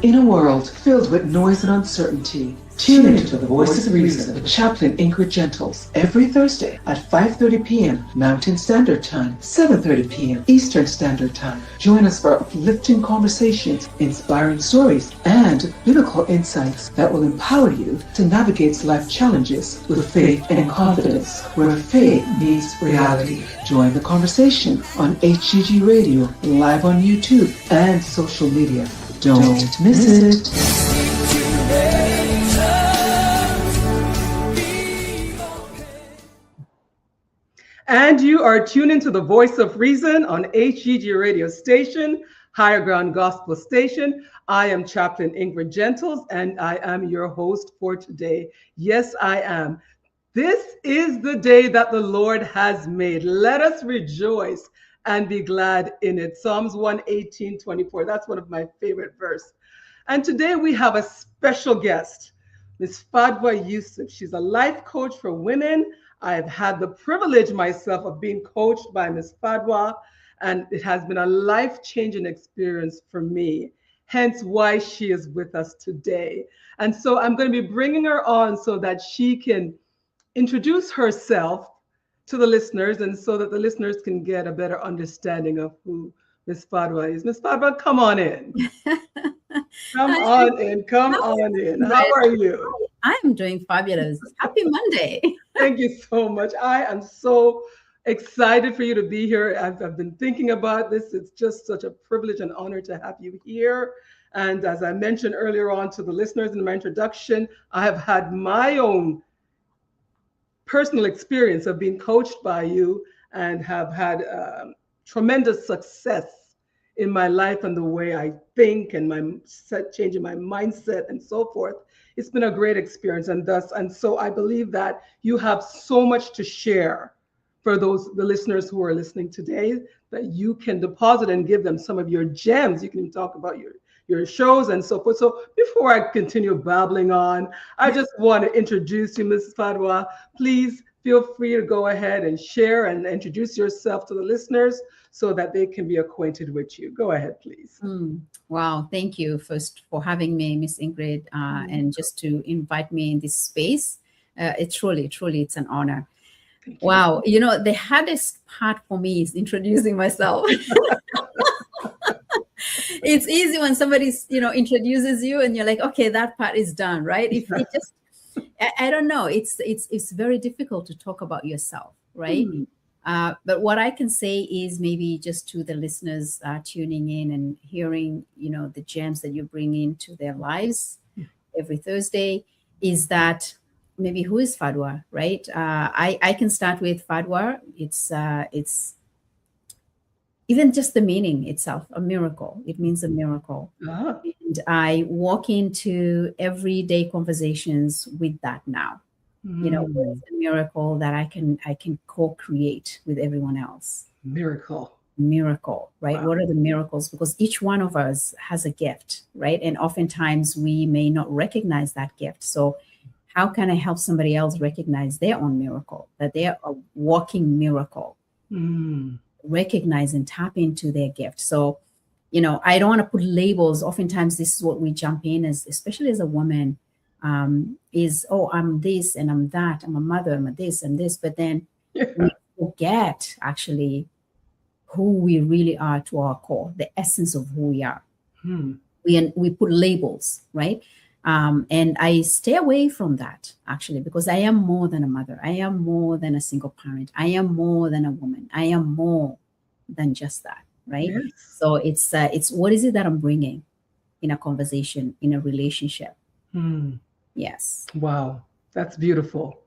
In a world filled with noise and uncertainty, tune into the voice of reason with Chaplain Ingrid Gentles every Thursday at 5:30 p.m. Mountain Standard Time, 7:30 p.m. Eastern Standard Time. Join us for uplifting conversations, inspiring stories, and biblical insights that will empower you to navigate life challenges with faith and confidence, where faith meets reality. Join the conversation on HGG Radio, live on YouTube, and social media. Don't miss it. And you are tuned into the Voice of Reason on HGG Radio Station, Higher Ground Gospel Station. I am Chaplain Ingrid Gentles, and I am your host for today. Yes, I am. This is the day that the Lord has made. Let us rejoice and be glad in it. Psalms 118:24. That's one of my favorite verses. And today we have a special guest, Miss Fadhwa Yusuf. She's a life coach for women. I have had the privilege myself of being coached by Miss Fadhwa, and it has been a life-changing experience for me, hence why she is with us today. And so I'm going to be bringing her on so that she can introduce herself to the listeners, and so that the listeners can get a better understanding of who Miss Fadhwa is. Miss Fadhwa, come on in. Come on in. Come on in. How are you? I'm doing fabulous. Happy Monday. Thank you so much. I am so excited for you to be here. I've been thinking about this. It's just such a privilege and honor to have you here. And as I mentioned earlier on to the listeners in my introduction, I have had my own personal experience of being coached by you and have had tremendous success in my life and the way I think and changing my mindset and so forth. It's been a great experience, and so I believe that you have so much to share for the listeners who are listening today, that you can deposit and give them some of your gems. You can even talk about your shows and so forth. So before I continue babbling on, I just want to introduce you, Mrs. Fadhwa. Please feel free to go ahead and share and introduce yourself to the listeners so that they can be acquainted with you. Go ahead, please. Wow. Thank you first for having me, Miss Ingrid, and just to invite me in this space. It's truly, it's an honor. Wow. You know, the hardest part for me is introducing myself. It's easy when somebody, introduces you and you're like, okay, that part is done, right? If it just, I don't know, it's very difficult to talk about yourself, right? But what I can say is maybe just to the listeners tuning in and hearing, the gems that you bring into their lives every Thursday, is that maybe who is Fadhwa, right? I can start with Fadhwa. It's even just the meaning itself, a miracle. It means a miracle. And I walk into everyday conversations with that now. It's a miracle that I can co-create with everyone else. Miracle, right? Wow. What are the miracles? Because each one of us has a gift, right? And oftentimes we may not recognize that gift. So how can I help somebody else recognize their own miracle, that they're a walking miracle? Recognize and tap into their gift. So, I don't want to put labels. Oftentimes this is what we jump in as, especially as a woman, is, oh, I'm this and I'm that. I'm a mother, I'm a this and this. But then we forget actually who we really are to our core, the essence of who we are. We put labels, right? And I stay away from that actually, because I am more than a mother. I am more than a single parent. I am more than a woman. I am more than just that, right? Yes. So it's what is it that I'm bringing in a conversation, in a relationship? Yes. Wow, that's beautiful.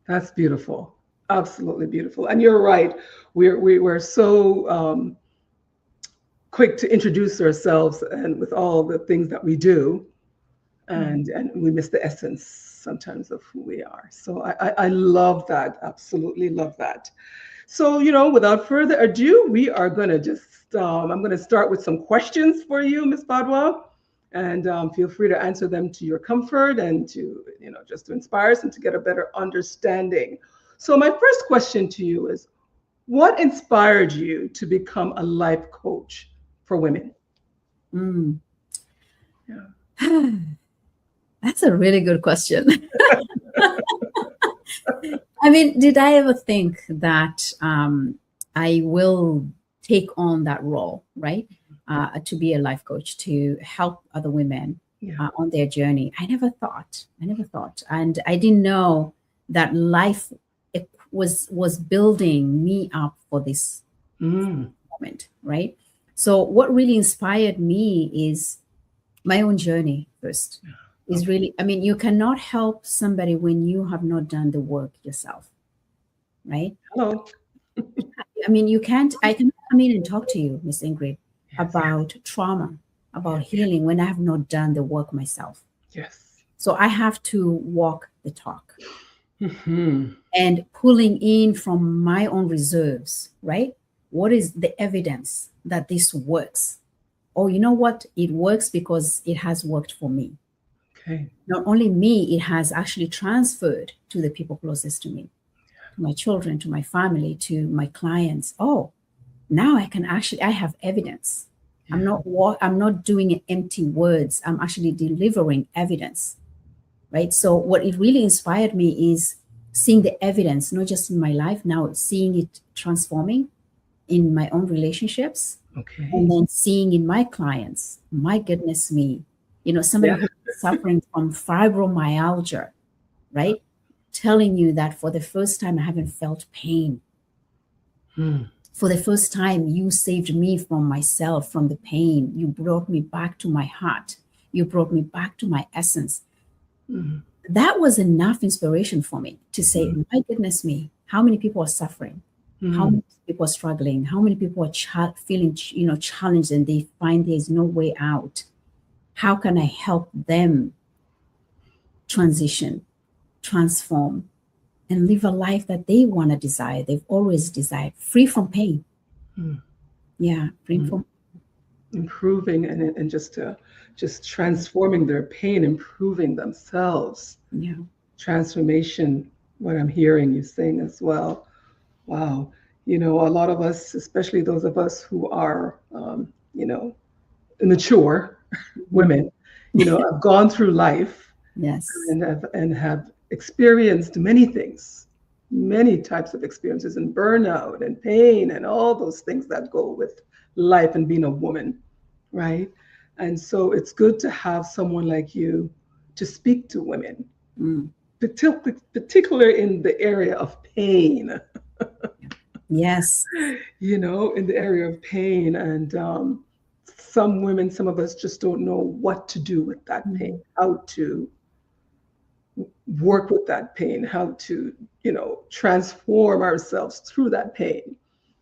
That's beautiful. Absolutely beautiful. And you're right. We're so quick to introduce ourselves, and with all the things that we do. And we miss the essence sometimes of who we are. So I love that. Absolutely love that. So, without further ado, we are going to just, I'm going to start with some questions for you, Ms. Fadhwa, and feel free to answer them to your comfort and to, just to inspire us and to get a better understanding. So my first question to you is, what inspired you to become a life coach for women? Yeah. That's a really good question. I mean, did I ever think that I will take on that role, right? To be a life coach, to help other women on their journey. I never thought. And I didn't know that life was building me up for this moment, right? So what really inspired me is my own journey first. Is really, I mean, you cannot help somebody when you have not done the work yourself, right? Hello. I mean, I can come in and talk to you, Miss Ingrid, about trauma, about healing when I have not done the work myself. Yes. So I have to walk the talk Mm-hmm. and pulling in from my own reserves, right? What is the evidence that this works? Oh, you know what? It works because it has worked for me. Okay. Not only me, it has actually transferred to the people closest to me, to my children, to my family, to my clients. Oh, now I have evidence. I'm not doing empty words. I'm actually delivering evidence, right? So what it really inspired me is seeing the evidence, not just in my life, now seeing it transforming in my own relationships, Okay. and then seeing in my clients. My goodness me, somebody who's suffering from fibromyalgia, right? Telling you that for the first time I haven't felt pain. For the first time, you saved me from myself, from the pain. You brought me back to my heart. You brought me back to my essence. That was enough inspiration for me to say, my goodness me, how many people are suffering? How many people are struggling? How many people are feeling, challenged, and they find there's no way out? How can I help them transition, transform, and live a life that they want to desire, they've always desired, free from pain? Yeah, free from improving and just transforming their pain, improving themselves. Yeah. Transformation, what I'm hearing you saying as well. Wow. A lot of us, especially those of us who are, mature women, have gone through life Yes. and have experienced many things, many types of experiences, and burnout and pain and all those things that go with life and being a woman, right? And so it's good to have someone like you to speak to women, particularly in the area of pain. Yes. In the area of pain. And some women, some of us just don't know what to do with that pain, how to work with that pain, how to, transform ourselves through that pain.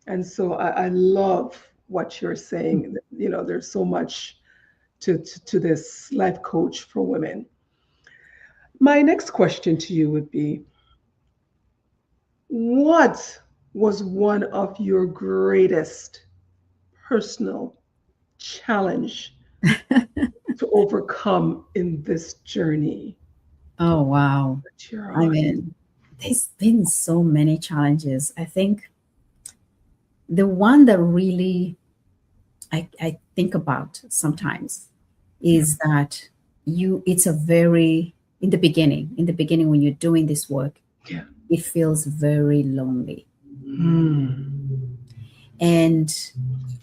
And so I love what you're saying. There's so much to this life coach for women. My next question to you would be, what was one of your greatest personal challenge to overcome in this journey? Oh, wow. That you're I on? mean, there's been so many challenges. I think the one that really I think about sometimes is that it's a very, in the beginning when you're doing this work, it feels very lonely. And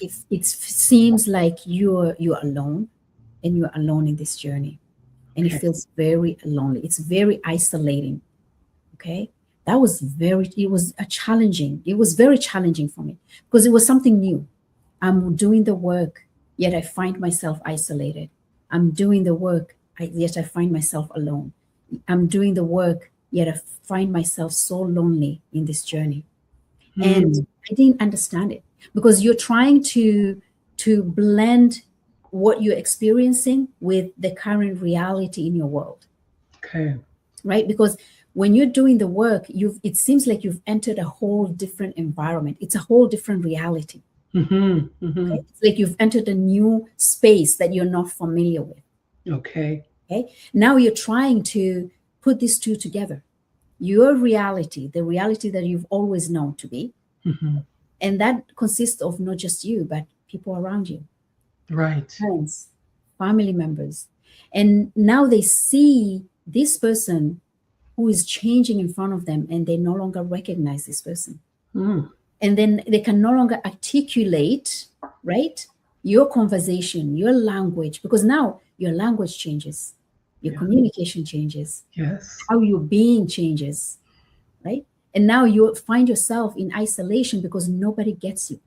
if it seems like you're alone, and you're alone in this journey, and it feels very lonely, it's very isolating. Okay, it was very challenging for me, because it was something new. I'm doing the work, yet I find myself isolated. I'm doing the work, yet I find myself alone. I'm doing the work, yet I find myself so lonely in this journey. And I didn't understand it, because you're trying to blend what you're experiencing with the current reality in your world. Okay. Right? Because when you're doing the work, it seems like you've entered a whole different environment. It's a whole different reality. Okay? It's like you've entered a new space that you're not familiar with. Okay. Now you're trying to put these two together. Your reality, the reality that you've always known to be, and that consists of not just you, but people around you. Right. Friends, family members, And now they see this person who is changing in front of them, and they no longer recognize this person. And then they can no longer articulate, right, your conversation, your language, because now your language changes, your communication changes, how you're being changes, right? And now you find yourself in isolation because nobody gets you.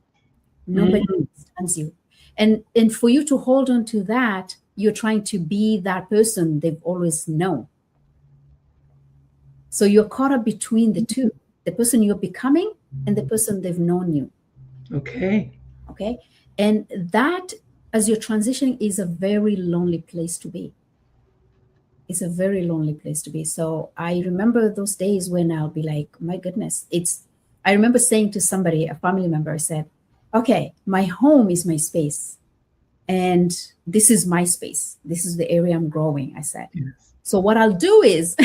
Nobody understands you. And for you to hold on to that, you're trying to be that person they've always known. So you're caught up between the two, the person you're becoming and the person they've known you. Okay. And that, as you're transitioning, is a very lonely place to be. It's a very lonely place to be. So I remember those days when I'll be like, my goodness, I remember saying to somebody, a family member, I said, okay, my home is my space. And this is my space. This is the area I'm growing, I said. So what I'll do is,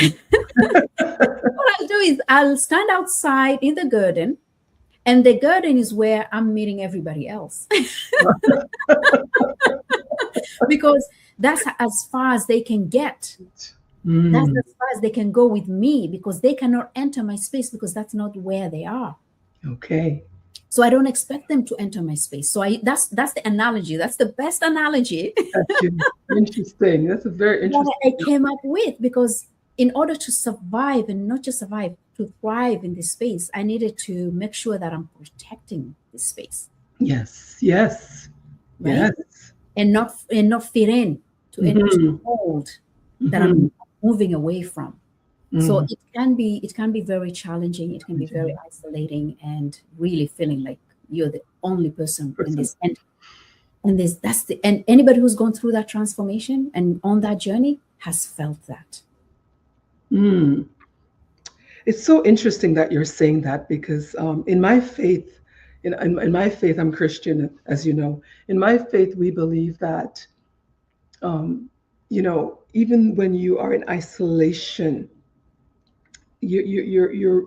I'll stand outside in the garden, and the garden is where I'm meeting everybody else. Because that's as far as they can get. That's as far as they can go with me, because they cannot enter my space because that's not where they are. Okay. So I don't expect them to enter my space. So that's the analogy. That's the best analogy. That's interesting. That's a very interesting. That I came up with, because in order to survive, and not just survive, to thrive in this space, I needed to make sure that I'm protecting this space. Yes. Right? Yes. And not fit in to any hold that I'm moving away from. So it can be very challenging. It can be very isolating, and really feeling like you're the only person in this. And anybody who's gone through that transformation and on that journey has felt that. It's so interesting that you're saying that, because in my faith, in my faith, I'm Christian, as you know. In my faith, we believe that, even when you are in isolation, you're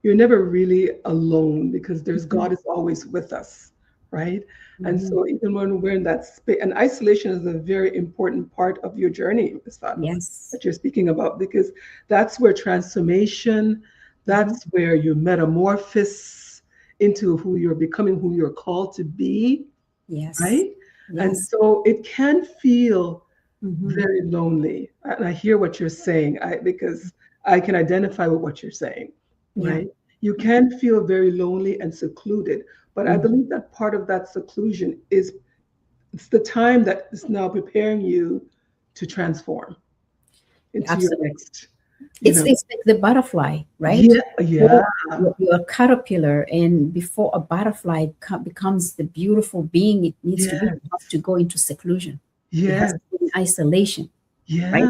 never really alone, because there's God is always with us, right? And so even when we're in that space, and isolation is a very important part of your journey, Ms. Fadhwa, that you're speaking about, because that's where transformation, that's where you metamorphose into who you're becoming, who you're called to be, right? And so it can feel very lonely. And I hear what you're saying, because I can identify with what you're saying, right? You can feel very lonely and secluded, but I believe that part of that seclusion it's the time that is now preparing you to transform into your next. It's like the butterfly, right? Yeah. You're a caterpillar, and before a butterfly becomes the beautiful being it needs to be, it has to go into seclusion. It has to be in isolation. Right?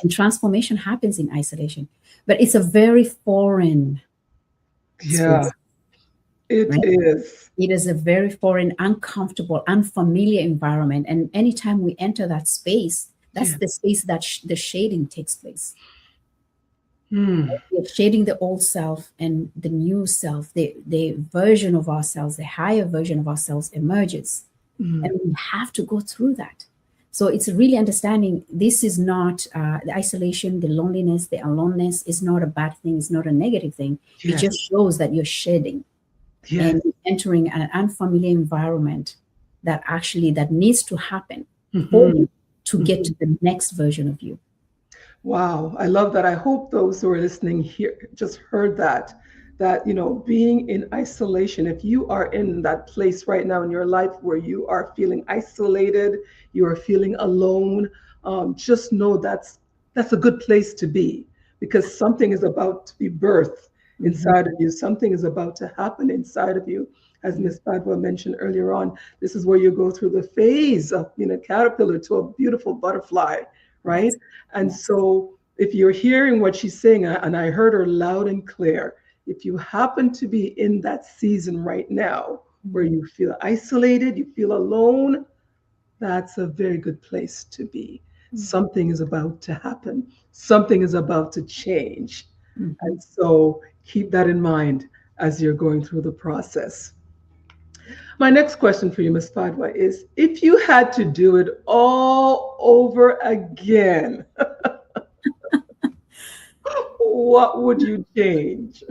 And transformation happens in isolation, but it's a very foreign space. It is. It is a very foreign, uncomfortable, unfamiliar environment. And anytime we enter that space, that's the space that the shading takes place. We're shading the old self, and the new self, the version of ourselves, the higher version of ourselves emerges. And we have to go through that. So it's really understanding this is not the isolation, the loneliness, the aloneness is not a bad thing. It's not a negative thing. It just shows that you're shedding and entering an unfamiliar environment that needs to happen for you to get to the next version of you. Wow. I love that. I hope those who are listening here just heard that, being in isolation, if you are in that place right now in your life where you are feeling isolated, you are feeling alone, just know that's a good place to be, because something is about to be birthed inside of you. Something is about to happen inside of you. As Ms. Fadhwa mentioned earlier on, this is where you go through the phase of being a caterpillar to a beautiful butterfly, right? And so if you're hearing what she's saying, and I heard her loud and clear, if you happen to be in that season right now where you feel isolated, you feel alone, that's a very good place to be. Something is about to happen. Something is about to change. And so keep that in mind as you're going through the process. My next question for you, Ms. Fadhwa, is if you had to do it all over again, what would you change?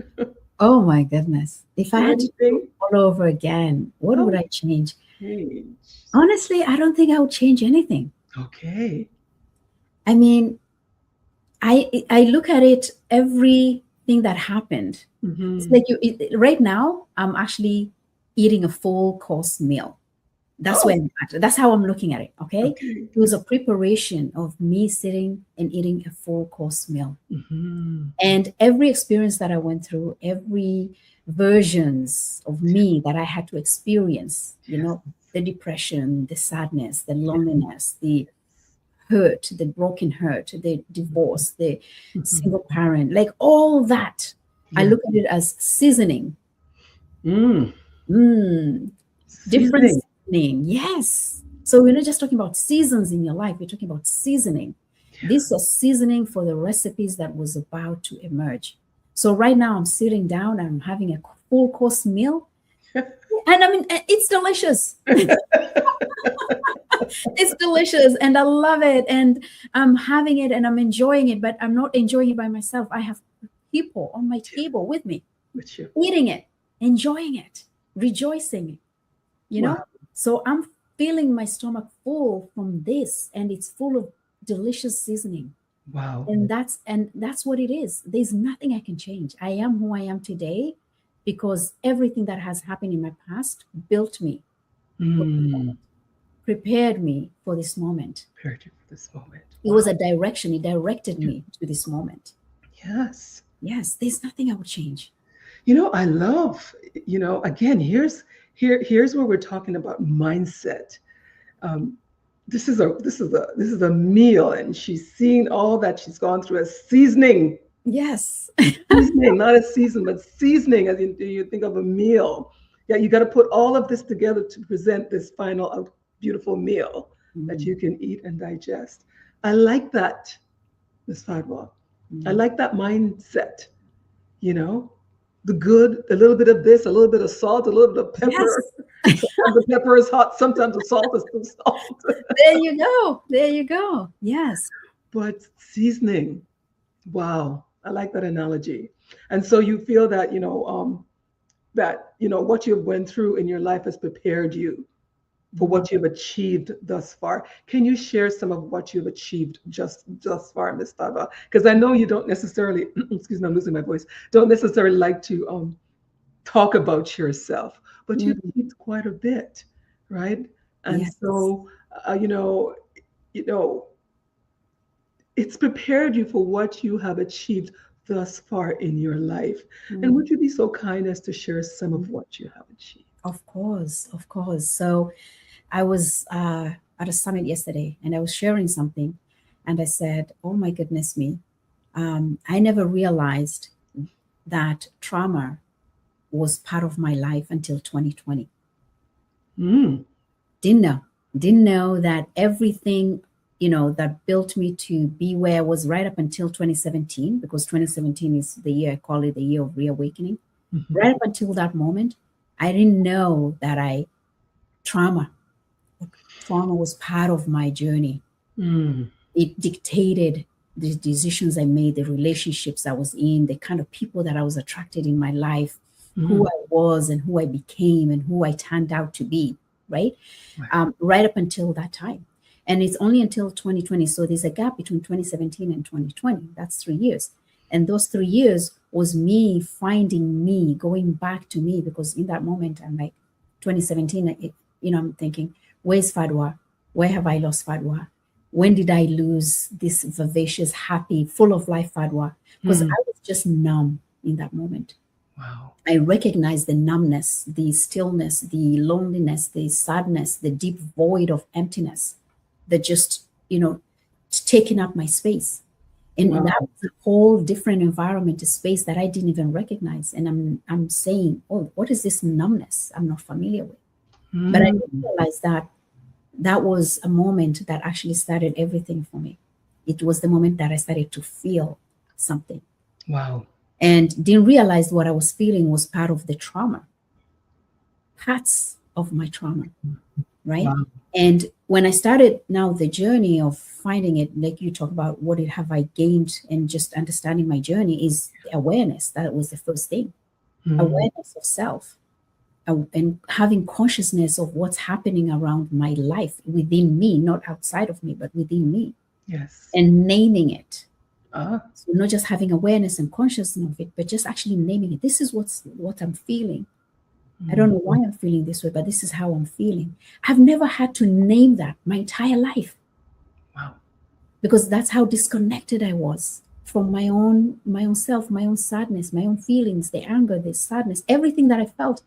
Oh my goodness. If I had to do Anything? it all over again, what How would would I change? you change? Honestly, I don't think I would change anything. Okay. I mean, I look at it, everything that happened. It's Mhm. like right now, I'm actually eating a full course meal. That's where Oh, I'm at. That's how I'm looking at it. Okay. okay. It was a preparation of me sitting and eating a full course meal. Mhm. And every experience that I went through, every versions of me that I had to experience, Yes. the depression, the sadness, the loneliness, the hurt, the broken hurt, the divorce, the Mhm. single parent, like all that. I Yeah. look at it as seasoning. Mm. Mm, different Seasoning. seasoning. Yes. So we're not just talking about seasons in your life, we're talking about seasoning. This was seasoning for the recipes that was about to emerge. So right now I'm sitting down and I'm having a full course meal. And I mean, it's delicious. It's delicious and I love it. And I'm having it and I'm enjoying it, but I'm not enjoying it by myself. I have people on my table with me, With you. eating it, enjoying it, rejoicing, you Wow. know? So I'm feeling my stomach full from this, and it's full of delicious seasoning. Wow. And that's what it is. There's nothing I can change. I am who I am today because everything that has happened in my past built me, Mm. prepared me for this moment. Prepared you for this moment. It Wow. was a direction. It directed me to this moment. Yes. Yes, there's nothing I would change. I love, again, here's where we're talking about mindset. Um, this is a meal, and she's seen all that she's gone through as seasoning. Yes. Seasoning, not a season, but seasoning as you think of a meal. Yeah, you got to put all of this together to present this final beautiful meal that Mm, you can eat and digest. I like that, Miss Fadhwa. I mm. like that mindset, you know, the good, a little bit of this, a little bit of salt, a little bit of Yes. pepper. Sometimes the pepper is hot, sometimes the salt is too salt. There you go. There you go. Yes. But seasoning, wow, I like that analogy. And so you feel that, what you've went through in your life has prepared you for Mm. what you've achieved thus far. Can you share some of what you've achieved just thus far, Miss Fadhwa? Because I know you don't necessarily, excuse me, I'm losing my voice, don't necessarily like to talk about yourself, but you've Mm. achieved quite a bit, right? And Yes. so, uh, you know, you know, it's prepared you for what you have achieved thus far in your life. And Mm. would you be so kind as to share some of what you have achieved? Of course. Of course. So I was at a summit yesterday and I was sharing something and I said, oh my goodness me, I never realized that trauma was part of my life until 2020. Mm. Didn't know. Didn't know that everything, that built me to be where I was right up until 2017, because 2017 is the year I call it the year of reawakening. Mhm. Right up until that moment, I didn't know that trauma, trauma was part of my journey. Mm. It dictated the decisions I made, the relationships I was in, the kind of people that I was attracted in my life, who Mm. I was and who I became and who I turned out to be, right? Right. Right up until that time. And it's only until 2020. So there's a gap between 2017 and 2020. That's 3 years. And those 3 years was me finding me, going back to me, because in that moment, I'm like, 2017, I'm thinking, where's Fadhwa? Where have I lost Fadhwa? When did I lose this vivacious, happy, full of life Fadhwa? Because I Mm. was just numb in that moment. Wow. I recognized the numbness, the stillness, the loneliness, the sadness, the deep void of emptiness that just, taking up my space. And that Wow. was a whole different environment, a space that I didn't even recognize. And I'm saying, oh, what is this numbness I'm not familiar with? But I didn't Mm. realize that was a moment that actually started everything for me. It was the moment that I started to feel something Wow. and didn't realize what I was feeling was part of the trauma, parts of my trauma, right? Wow. And when I started now the journey of finding it, like you talk about, what have I gained, and just understanding my journey is awareness. That was the first thing. Awareness of self, and having consciousness of what's happening around my life, within me, not outside of me, but within me. Yes. And naming it. Ah. So not just having awareness and consciousness of it, but just actually naming it. This is what I'm feeling. I don't know why I'm feeling this way, but this is how I'm feeling. I've never had to name that my entire life. Wow. Because that's how disconnected I was from my own self, my own sadness, my own feelings, the anger, the sadness, everything that I felt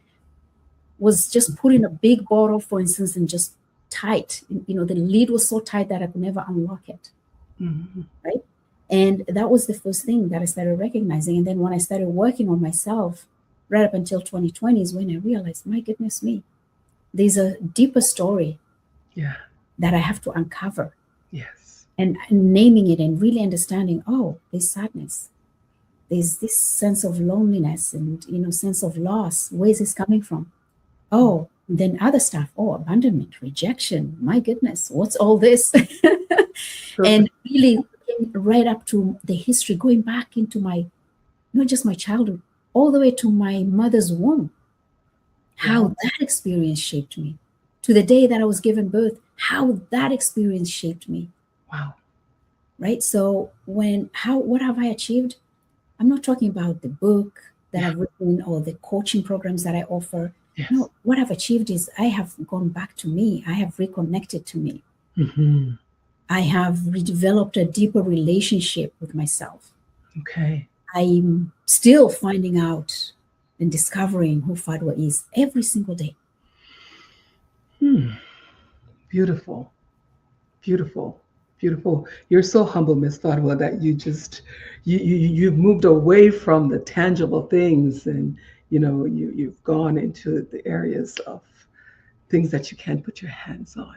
was just put in a big bottle, for instance, and just tight. You know, the lid was so tight that I could never unlock it. Right? And that was the first thing that I started recognizing. And then when I started working on myself, right up until 2020 is when I realized, my goodness me, there's a deeper story that I have to uncover. Yes. And naming it and really understanding, oh, there's sadness. There's this sense of loneliness and, sense of loss. Where is this coming from? Oh, then other stuff. Oh, abandonment, rejection. My goodness, what's all this? And really right up to the history, going back into not just my childhood, all the way to my mother's womb, how that experience shaped me, to the day that I was given birth, how that experience shaped me. Wow. Right? So what have I achieved? I'm not talking about the book that I've written or the coaching programs that I offer. Yes. No, what I've achieved is I have gone back to me. I have reconnected to me. I have redeveloped a deeper relationship with myself. Okay. I'm still finding out and discovering who Fadhwa is every single day. Beautiful. Beautiful. Beautiful. You're so humble, Miss Fadhwa, that you've moved away from the tangible things, and you've gone into the areas of things that you can't put your hands on.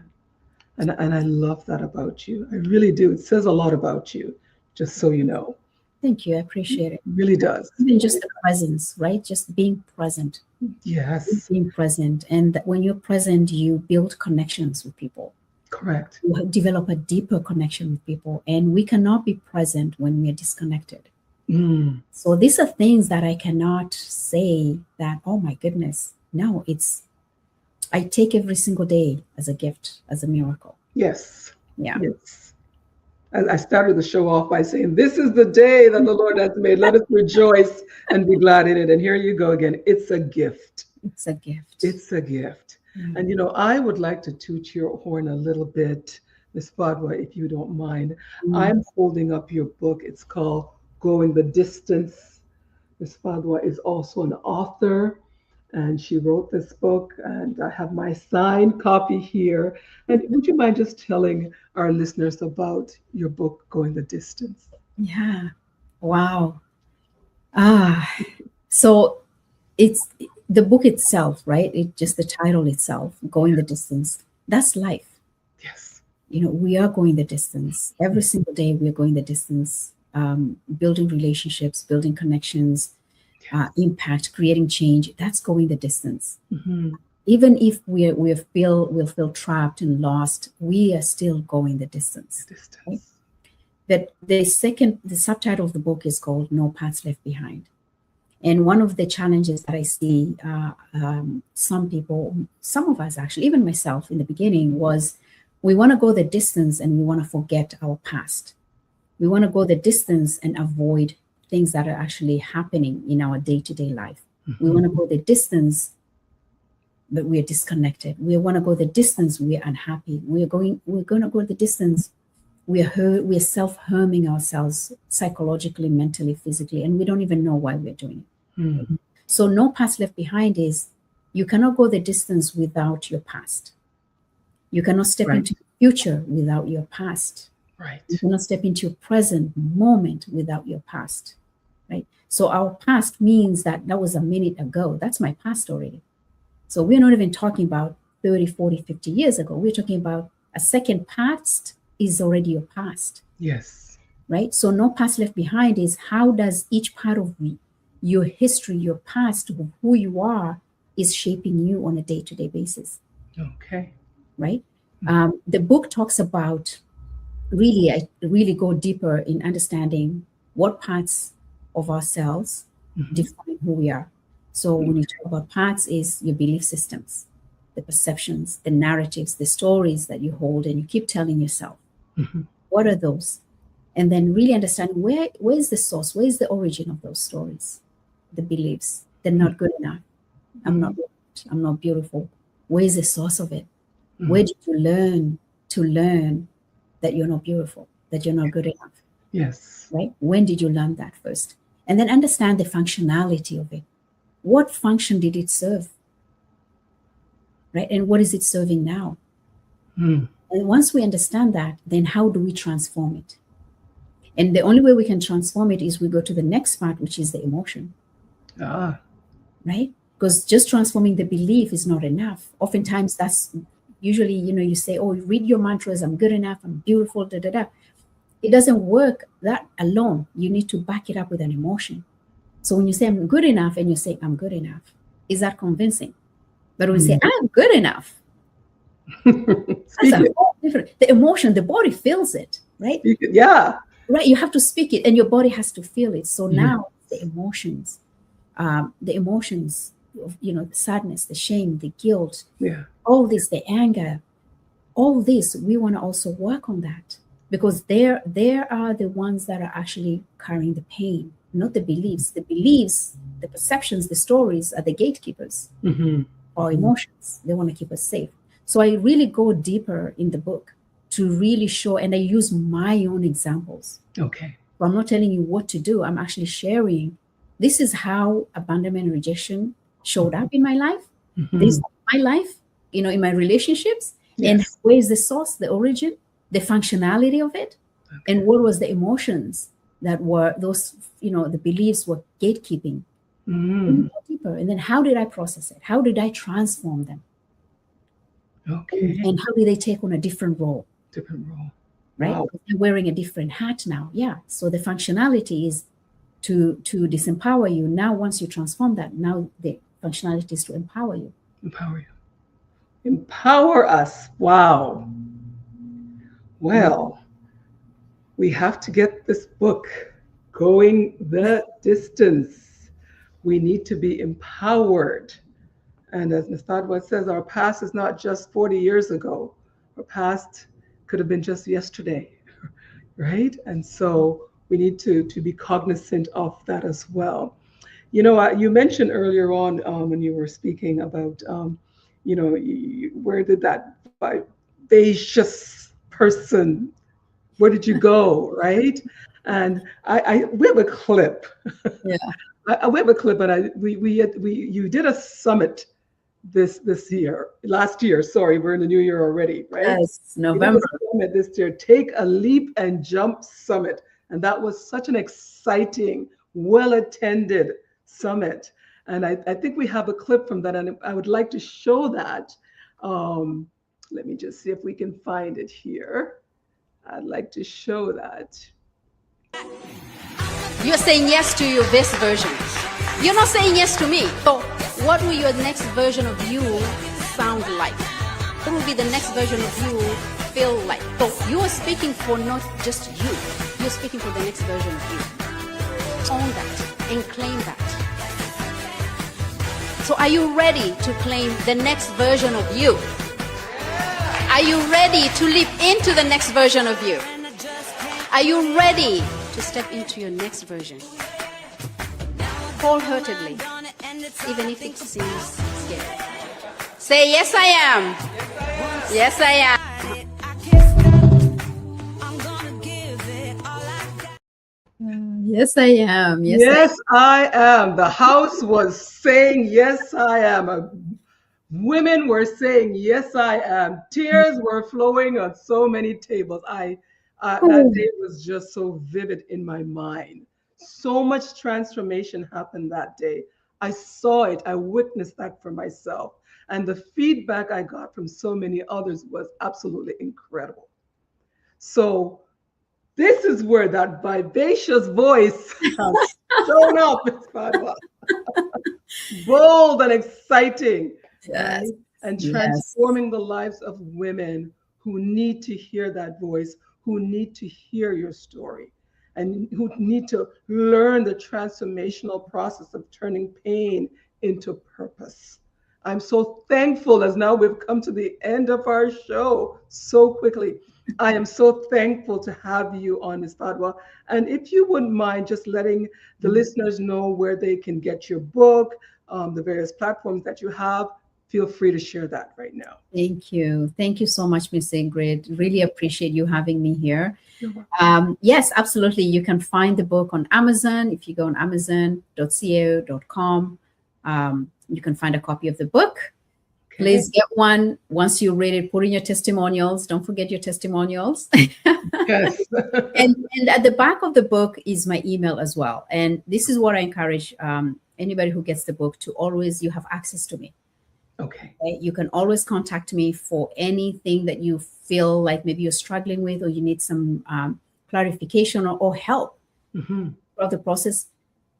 And I love that about you. I really do. It says a lot about you, just so you know. Thank you. I appreciate it. It really does. Even just the presence, right? Just being present. Yes. Being present. And when you're present, you build connections with people. Correct. You develop a deeper connection with people. And we cannot be present when we are disconnected. So these are things that I cannot say that, oh my goodness. No, I take every single day as a gift, as a miracle. Yes. Yeah. Yes. I started the show off by saying, this is the day that the Lord has made. Let us rejoice and be glad in it. And here you go again. It's a gift. It's a gift. It's a gift. And, I would like to toot your horn a little bit, Ms. Fadhwa, if you don't mind. I'm holding up your book. It's called Going the Distance. Ms. Fadhwa is also an author, and she wrote this book, and I have my signed copy here. And would you mind just telling our listeners about your book, Going the Distance? Yeah. Wow. So it's the book itself, right? It just the title itself, Going the Distance. That's life. Yes. We are going the distance. Every single day we are going the distance, building relationships, building connections, impact, creating change. That's going the distance. Even if we'll feel trapped and lost, we are still going the distance. Right? But the subtitle of the book is called No Paths Left Behind. And one of the challenges that I see some people, some of us actually, even myself in the beginning, was we want to go the distance and we want to forget our past. We want to go the distance and avoid things that are actually happening in our day-to-day life. We want to go the distance, but we are disconnected. We want to go the distance, we are unhappy. We're going to go the distance. We are self-harming ourselves psychologically, mentally, physically, and we don't even know why we're doing it. So no paths left behind is you cannot go the distance without your past. You cannot step into the future without your past. Right. You cannot step into your present moment without your past. Right. So our past means that was a minute ago. That's my past already. So we're not even talking about 30, 40, 50 years ago. We're talking about a second past is already your past. Yes. Right. So no past left behind is how does each part of your history, your past, who you are, is shaping you on a day-to-day basis. Okay. right? The book talks about I really go deeper in understanding what parts of ourselves define who we are. So when you talk about parts, is your belief systems, the perceptions, the narratives, the stories that you hold and you keep telling yourself. What are those? And then really understand where is the source, where is the origin of those stories, the beliefs. They're not good enough. I'm not good, I'm not beautiful. Where is the source of it? Where did you learn that you're not beautiful, that you're not good enough? Yes. Right? When did you learn that first? And then understand the functionality of it. What function did it serve? Right? And what is it serving now? And once we understand that, then how do we transform it? And the only way we can transform it is we go to the next part, which is the emotion. Right? Because just transforming the belief is not enough. Oftentimes that's usually, you say, oh, read your mantras, I'm good enough, I'm beautiful, da, da, da. It doesn't work that alone. You need to back it up with an emotion. So when you say I'm good enough and you say I'm good enough, is that convincing? But when you say I'm good enough, that's a whole different, the emotion, the body feels it, right? Yeah. Right. You have to speak it and your body has to feel it. So now the emotions of, the sadness, the shame, the guilt, all this, the anger, all this, we want to also work on that, because there are the ones that are actually carrying the pain, not the beliefs. The beliefs, the perceptions, the stories are the gatekeepers. Our emotions, they want to keep us safe. So I really go deeper in the book to really show, and I use my own examples. Okay. So I'm not telling you what to do. I'm actually sharing, this is how abandonment and rejection showed up in my life. This is my life, in my relationships. And where is the source, the origin, the functionality of it? And what was the emotions that were those, the beliefs were gatekeeping? Go deeper. And then how did I process it? How did I transform them? Okay. And how did they take on a different role? Right? Wow. They're wearing a different hat now. Yeah. So the functionality is to disempower you. Now, once you transform that, now the functionality is to empower you. Empower us. Wow. Well, we have to get this book going the distance. We need to be empowered. And as Ms. Fadhwa says, our past is not just 40 years ago. Our past could have been just yesterday, right? And so we need to be cognizant of that as well. You mentioned earlier on when you were speaking about, where did that vivacious person, where did you go, right? And we have a clip. Yeah. We have a clip, and you did a summit last year. Sorry, we're in the new year already, right? Yes, November. Summit this year, Take a Leap and Jump Summit. And that was such an exciting, well-attended summit. And I think we have a clip from that, and I would like to show that. Let me just see if we can find it here. I'd like to show that. You're saying yes to your best version. You're not saying yes to me. So what will your next version of you sound like? What will be the next version of you feel like? So you are speaking for not just you. You're speaking for the next version of you. Own that and claim that. So are you ready to claim the next version of you? Are you ready to leap into the next version of you? Are you ready to step into your next version? Wholeheartedly, even if it seems scary. Say, yes, I am. Yes, I am. Yes, I am. Yes, I am. The house was saying, yes, I am. Women were saying, yes, I am. Tears were flowing on so many tables. That day was just so vivid in my mind. So much transformation happened that day. I saw it. I witnessed that for myself. And the feedback I got from so many others was absolutely incredible. So this is where that vivacious voice has shown up. Bold and exciting. Yes. Right? and Yes. transforming the lives of women who need to hear that voice, who need to hear your story, and who need to learn the transformational process of turning pain into purpose. I'm so thankful as now we've come to the end of our show so quickly. I am so thankful to have you on, Ms. Fadhwa. And if you wouldn't mind just letting the listeners know where they can get your book, the various platforms that you have, feel free to share that right now. Thank you. Thank you so much, Ms. Ingrid. Really appreciate you having me here. You're welcome. Yes, absolutely. You can find the book on Amazon. If you go on amazon.co.com, you can find a copy of the book. Okay. Please get one. Once you read it, put in your testimonials. Don't forget your testimonials. Yes. and at the back of the book is my email as well. And this is what I encourage anybody who gets the book to always, you have access to me. Okay. Okay? You can always contact me for anything that you feel like maybe you're struggling with, or you need some clarification or help throughout the process.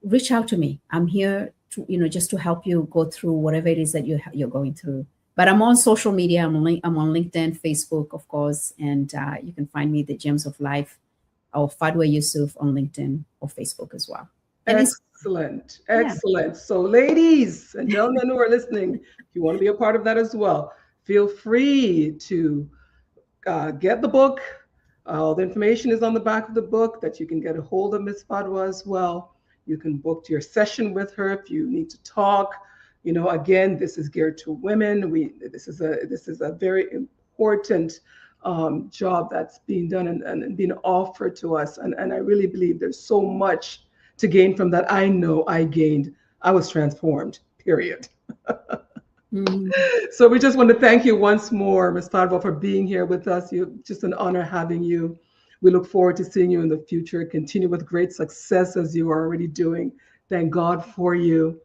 Reach out to me. I'm here to, just to help you go through whatever it is that you're going through. But I'm on social media. I'm on LinkedIn, Facebook, of course, and you can find me, The Gems of Life, or Fadhwa Yusuf on LinkedIn or Facebook as well. And Excellent. Excellent. So ladies and gentlemen who are listening, if you want to be a part of that as well, feel free to get the book. All the information is on the back of the book that you can get a hold of Ms. Fadhwa as well. You can book your session with her if you need to talk. Again, this is geared to women. This is a very important job that's being done and being offered to us. And I really believe there's so much to gain from that. I know I gained. I was transformed, period. So we just want to thank you once more, Ms. Fadhwa, for being here with us. You're just an honor having you. We look forward to seeing you in the future. Continue with great success as you are already doing. Thank God for you.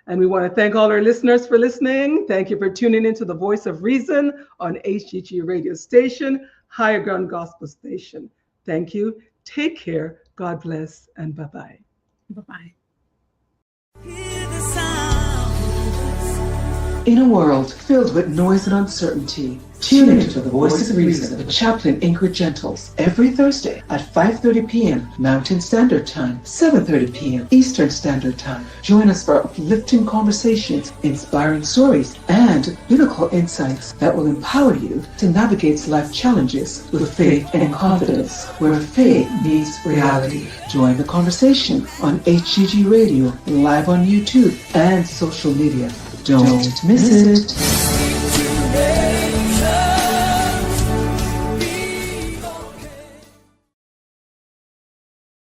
And we want to thank all our listeners for listening. Thank you for tuning into the Voice of Reason on HGG Radio Station, Higher Ground Gospel Station. Thank you. Take care. God bless, and bye-bye. bye-bye. In a world filled with noise and uncertainty, tune into the Voice of Reason with Chaplain Ingrid Gentles every Thursday at 5:30 p.m. Mountain Standard Time, 7:30 p.m. Eastern Standard Time. Join us for uplifting conversations, inspiring stories, and biblical insights that will empower you to navigate life challenges with faith and confidence, where faith meets reality. Join the conversation on HGG Radio, live on YouTube, and social media. Don't miss it.